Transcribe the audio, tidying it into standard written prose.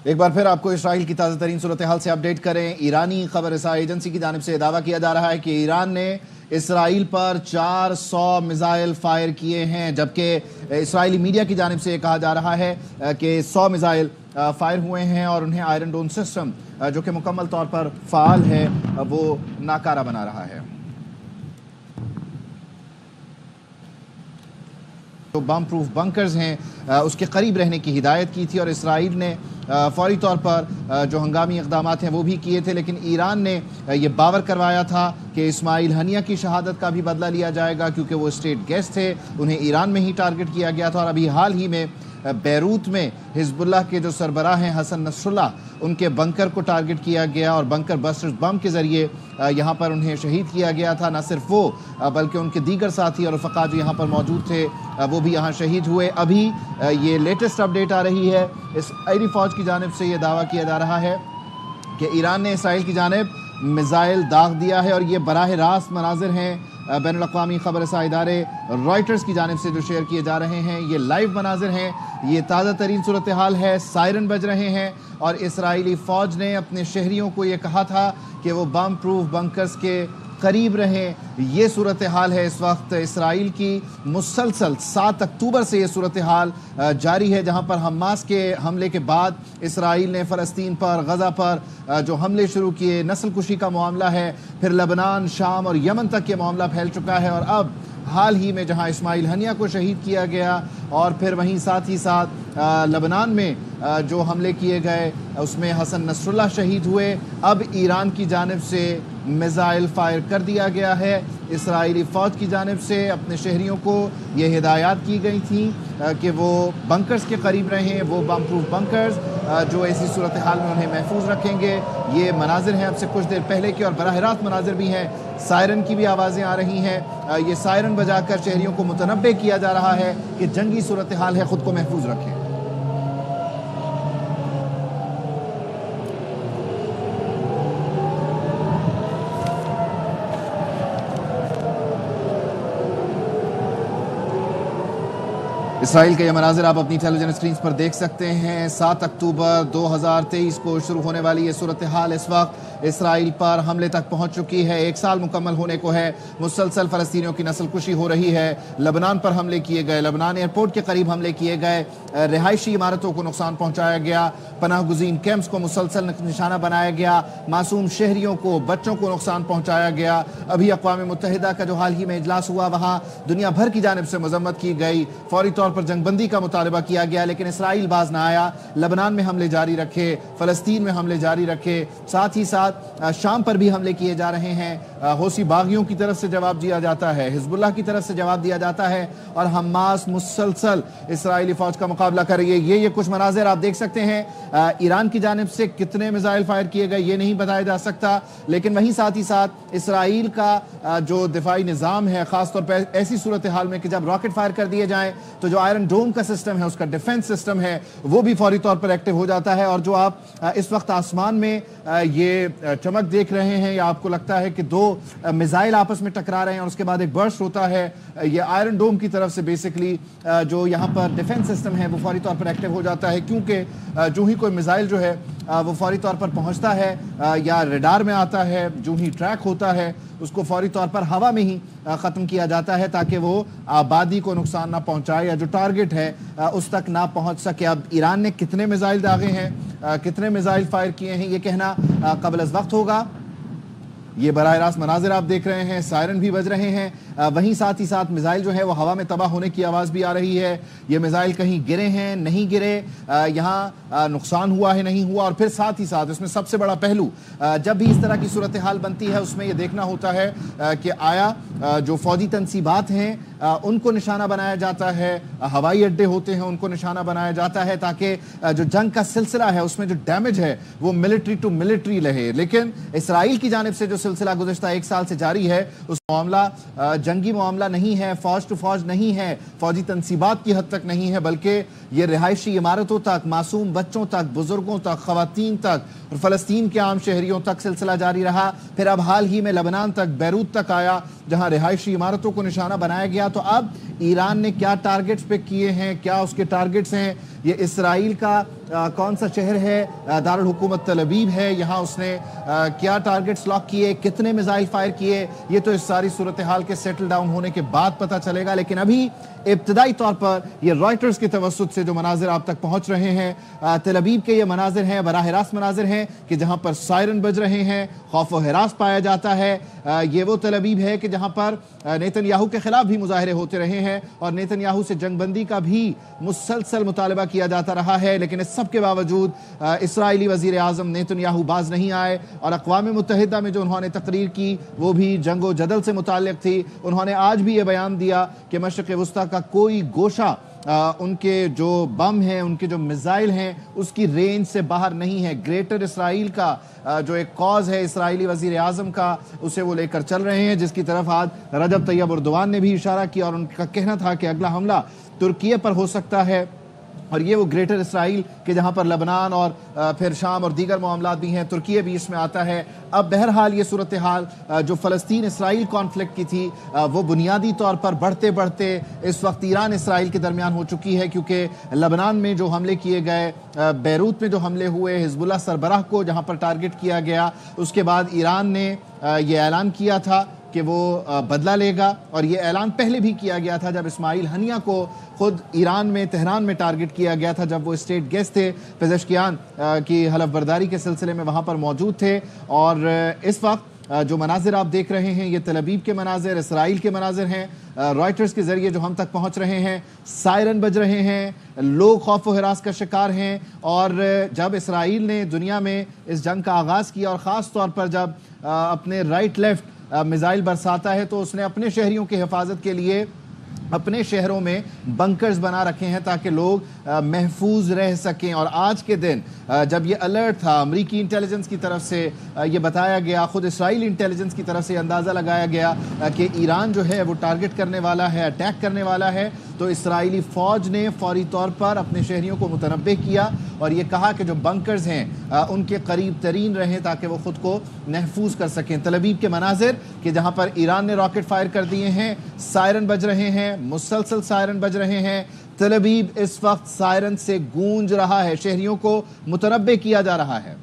एक बार फिर आपको इसराइल की ताज़ा तरीन सूरत हाल से अपडेट करें। ईरानी खबर रसाई एजेंसी की जानिब से दावा किया जा रहा है कि ईरान ने इसराइल पर 400 मिसाइल फायर किए हैं, जबकि इसराइली मीडिया की जानिब से यह कहा जा रहा है कि 100 मिसाइल फायर हुए हैं और उन्हें आयरन डोम सिस्टम जो कि मुकम्मल तौर पर फाल है वो नाकारा बना रहा है। जो बम प्रूफ बंकर्स हैं उसके करीब रहने की हिदायत की थी और इसराइल ने फौरी तौर पर जो हंगामी इक़दाम हैं वो भी किए थे, लेकिन ईरान ने ये बावर करवाया था कि इस्माइल हनिया की शहादत का भी बदला लिया जाएगा, क्योंकि वो स्टेट गेस्ट थे, उन्हें ईरान में ही टारगेट किया गया था। और अभी हाल ही में बैरूत में हिजबुल्लाह के जो सरबराह हैं हसन नसरुल्लाह, उनके बंकर को टारगेट किया गया और बंकर बस्टर्स बम के ज़रिए यहाँ पर उन्हें शहीद किया गया था। न सिर्फ वो बल्कि उनके दीगर साथी और रफ़क़ा जो यहाँ पर मौजूद थे वो भी यहाँ शहीद हुए। अभी ये लेटेस्ट अपडेट आ रही है, इसराइली फ़ौज की जानिब से ये दावा किया जा रहा है कि ईरान ने इसराइल की जानिब मिसाइल दाग दिया है और ये बराह रास्त मनाजिर हैं बैनुल-अक़वामी ख़बर रसां इदारे रॉयटर्स की जानिब से जो शेयर किए जा रहे हैं। ये लाइव मनाजिर हैं, ये ताज़ा तरीन सूरत हाल है। सायरन बज रहे हैं और इसराइली फ़ौज ने अपने शहरियों को ये कहा था कि वो बम प्रूफ बंकर्स के करीब रहें। ये सूरत हाल है इस वक्त इसराइल की। मुसलसल 7 अक्टूबर से ये सूरत हाल जारी है, जहाँ पर हमास के हमले के बाद इसराइल ने फ़लस्तीन पर, गज़ा पर जो हमले शुरू किए, नस्ल कुशी का मामला है, फिर लबनान, शाम और यमन तक ये मामला फैल चुका है। और अब हाल ही में जहाँ इस्माइल हनिया को शहीद किया गया और फिर वहीं साथ ही साथ लबनान में जो हमले किए गए उसमें हसन नसरुल्लाह शहीद हुए। अब ईरान की जानिब से मिसाइल फायर कर दिया गया है। इसराइली फ़ौज की जानिब से अपने शहरियों को ये हिदायत की गई थी कि वो बंकर्स के करीब रहें, वो बम प्रूफ बंकर्स जो ऐसी सूरत हाल में उन्हें महफूज रखेंगे। ये मनाजिर हैं अब से कुछ देर पहले के और बराह रास्त मनाजिर भी हैं। सायरन की भी आवाज़ें आ रही हैं। ये सायरन बजाकर शहरियों को मुतनब्बे किया जा रहा है कि जंगी सूरत हाल है, ख़ुद को महफूज रखें। इसराइल के ये मनाजिर आप अपनी टेलीविजन स्क्रीन पर देख सकते हैं। 7 अक्टूबर 2023 को शुरू होने वाली ये सूरत हाल इस वक्त इसराइल पर हमले तक पहुंच चुकी है। 1 साल मुकम्मल होने को है। मुसलसल फ़लस्तीनियों की नस्ल कुशी हो रही है। लबनान पर हमले किए गए, लबनान एयरपोर्ट के करीब हमले किए गए, रिहायशी इमारतों को नुकसान पहुंचाया गया, पनाह गुज़ीन कैंप्स को मुसलसल निशाना बनाया गया, मासूम शहरियों को, बच्चों को नुकसान पहुंचाया गया। अभी अक़वाम मुत्तहिदा का जो हाल ही में इजलास हुआ, वहाँ दुनिया भर की जानिब से मज़म्मत की गई, फौरी तौर पर जंगबंदी का मुतालबा किया गया, लेकिन इसराइल बाज ना आया। लबनान में हमले जारी रखे, फ़लस्तीन में हमले जारी रखे, साथ ही साथ शाम पर भी हमले किए जा रहे हैं। हौसी बागियों की तरफ से जवाब दिया जाता है, हिजबुल्लाह की तरफ से जवाब दिया जाता है और हमास मुसलसल इसराइली फ़ौज का मुकाबला कर रही है। ये कुछ मनाज़िर आप देख सकते हैं। ईरान की जानिब से कितने मिसाइल फायर किए गए ये नहीं बताया जा सकता, लेकिन वहीं साथ ही साथ इसराइल का जो दिफाई निज़ाम है, ख़ासतौर पर ऐसी सूरत हाल में कि जब रॉकेट फायर कर दिए जाएँ तो जो आयरन डोम का सिस्टम है, उसका डिफेंस सिस्टम है, वो भी फौरी तौर पर एक्टिव हो जाता है। और जो आप इस वक्त आसमान में ये चमक देख रहे हैं, या आपको लगता है कि 2 मिसाइल आपस में टकरा रहे हैं और उसके बाद एक बर्स्ट होता है, ये आयरन डोम की तरफ से बेसिकली जो यहाँ पर डिफेंस सिस्टम है वो फौरी तौर पर एक्टिव हो जाता है, क्योंकि जो ही कोई मिसाइल जो है वो फौरी तौर पर पहुँचता है या रडार में आता है, जो ही ट्रैक होता है उसको फौरी तौर पर हवा में ही ख़त्म किया जाता है, ताकि वो आबादी को नुकसान ना पहुंचाए या जो टारगेट है उस तक ना पहुंच सके। अब ईरान ने कितने मिसाइल दागे हैं, कितने मिसाइल फायर किए हैं, ये कहना क़ब्ल अज़ वक्त होगा। ये बराह रास्त मनाजिर आप देख रहे हैं, सायरन भी बज रहे हैं, वहीं साथ ही साथ मिसाइल जो है वो हवा में तबाह होने की आवाज़ भी आ रही है। ये मिसाइल कहीं गिरे हैं, नहीं गिरे, यहाँ नुकसान हुआ है, नहीं हुआ। और फिर साथ ही साथ इसमें सबसे बड़ा पहलू, जब भी इस तरह की सूरत हाल बनती है उसमें यह देखना होता है कि आया जो फौजी तनसीबात हैं उनको निशाना बनाया जाता है, हवाई अड्डे होते हैं उनको निशाना बनाया जाता है, ताकि जो जंग का सिलसिला है उसमें जो डैमेज है वो मिलिट्री टू मिलिट्री रहे। लेकिन इसराइल की जानिब से जो सिलसिला गुज़श्ता 1 साल से जारी है उस मामला जंगी मामला नहीं है, फौज टू फौज नहीं है, फौजी तनसीबात की हद तक नहीं है, बल्कि ये रिहायशी इमारतों तक, मासूम बच्चों तक, बुजुर्गों तक, ख़वातीन तक और फ़लस्तीन के आम शहरियों तक सिलसिला जारी रहा। फिर अब हाल ही में लबनान तक, बैरूत तक आया, जहां रिहायशी इमारतों को निशाना बनाया गया। तो अब ईरान ने क्या टारगेट्स पे किए हैं, क्या उसके टारगेट्स हैं, ये इसराइल का कौन सा शहर है, दारुल हुकूमत तल अवीव है, यहाँ उसने क्या टारगेट्स लॉक किए, कितने मिसाइल फायर किए, ये तो इस सारी सूरत हाल के सेटल डाउन होने के बाद पता चलेगा। लेकिन अभी इब्तदाई तौर पर ये रॉयटर्स की तवस्सुत से जो मनाजिर आप तक पहुंच रहे हैं, तल अवीव के ये मनाजिर हैं, बराह रास्त मनाजिर हैं कि जहां पर सायरन बज रहे हैं, खौफ व हिरास पाया जाता है। ये वो तल अवीव है कि जहां पर नेतन्याहू के खिलाफ भी मुजाहरे होते रहे हैं और नेतन्याहू से जंगबंदी का भी मुसलसल मुतालबा किया जाता रहा है। लेकिन इस सब के बावजूद इसराइली वजीर आजम नेतन्याहू बाज नहीं आए और अक़वाम मुत्तहिदा में जो उन्होंने तकरीर की वो भी जंगो जदल से मुताल्लिक़ थी। उन्होंने आज भी ये बयान दिया कि मशरिक़ वुस्ता का कोई गोशा उनके जो बम हैं, उनके जो मिसाइल हैं, उसकी रेंज से बाहर नहीं है। ग्रेटर इसराइल का जो एक कॉज है इसराइली वजीर आजम का, उसे वो लेकर चल रहे हैं, जिसकी तरफ आज रजब तैयब एर्दोगान ने भी इशारा किया और उनका कहना था कि अगला हमला तुर्की पर हो सकता है। और ये वो ग्रेटर इसराइल के जहां पर लबनान और फिर शाम और दीगर मामलात भी हैं, तुर्की भी इसमें आता है। अब बहरहाल ये सूरत हाल जो फ़लस्तीन इसराइल कॉन्फ्लिक्ट की थी वो बुनियादी तौर पर बढ़ते बढ़ते इस वक्त ईरान इसराइल के दरमियान हो चुकी है, क्योंकि लबनान में जो हमले किए गए, बैरूत में जो हमले हुए, हिजबुल्लाह सरबराह को जहां पर टारगेट किया गया, उसके बाद ईरान ने ये ऐलान किया था कि वो बदला लेगा। और ये ऐलान पहले भी किया गया था जब इस्माइल हनिया को खुद ईरान में तेहरान में टारगेट किया गया था, जब वो स्टेट गेस्ट थे, पेज़ेश्कियान की हलफ बर्दारी के सिलसिले में वहाँ पर मौजूद थे। और इस वक्त जो मनाजिर आप देख रहे हैं ये तल अवीव के मनाजिर, इसराइल के मनाजिर हैं। रॉयटर्स के जरिए जो हम तक पहुँच रहे हैं, सायरन बज रहे हैं, लोग खौफ व हिरास का शिकार हैं। और जब इसराइल ने दुनिया में इस जंग का आगाज़ किया और ख़ास तौर पर जब अपने राइट लेफ्ट मिसाइल बरसाता है, तो उसने अपने शहरियों की हिफाजत के लिए अपने शहरों में बंकर्स बना रखे हैं ताकि लोग महफूज रह सकें। और आज के दिन जब ये अलर्ट था अमरीकी इंटेलिजेंस की तरफ से, ये बताया गया, खुद इसराइली इंटेलिजेंस की तरफ से अंदाज़ा लगाया गया कि ईरान जो है वो टारगेट करने वाला है, अटैक करने वाला है, तो इसराइली फ़ौज ने फौरी तौर पर अपने शहरियों को मुतनब्बे किया और ये कहा कि जो बंकर्स हैं उनके करीब तरीन रहें ताकि वो ख़ुद को महफूज कर सकें। तल अवीव के मनाजिर कि जहाँ पर ईरान ने रॉकेट फायर कर दिए हैं, सायरन बज रहे हैं, मुसलसल सायरन बज रहे हैं। तल अवीव इस वक्त सायरन से गूंज रहा है, शहरियों को मुतनब्बे किया जा रहा है।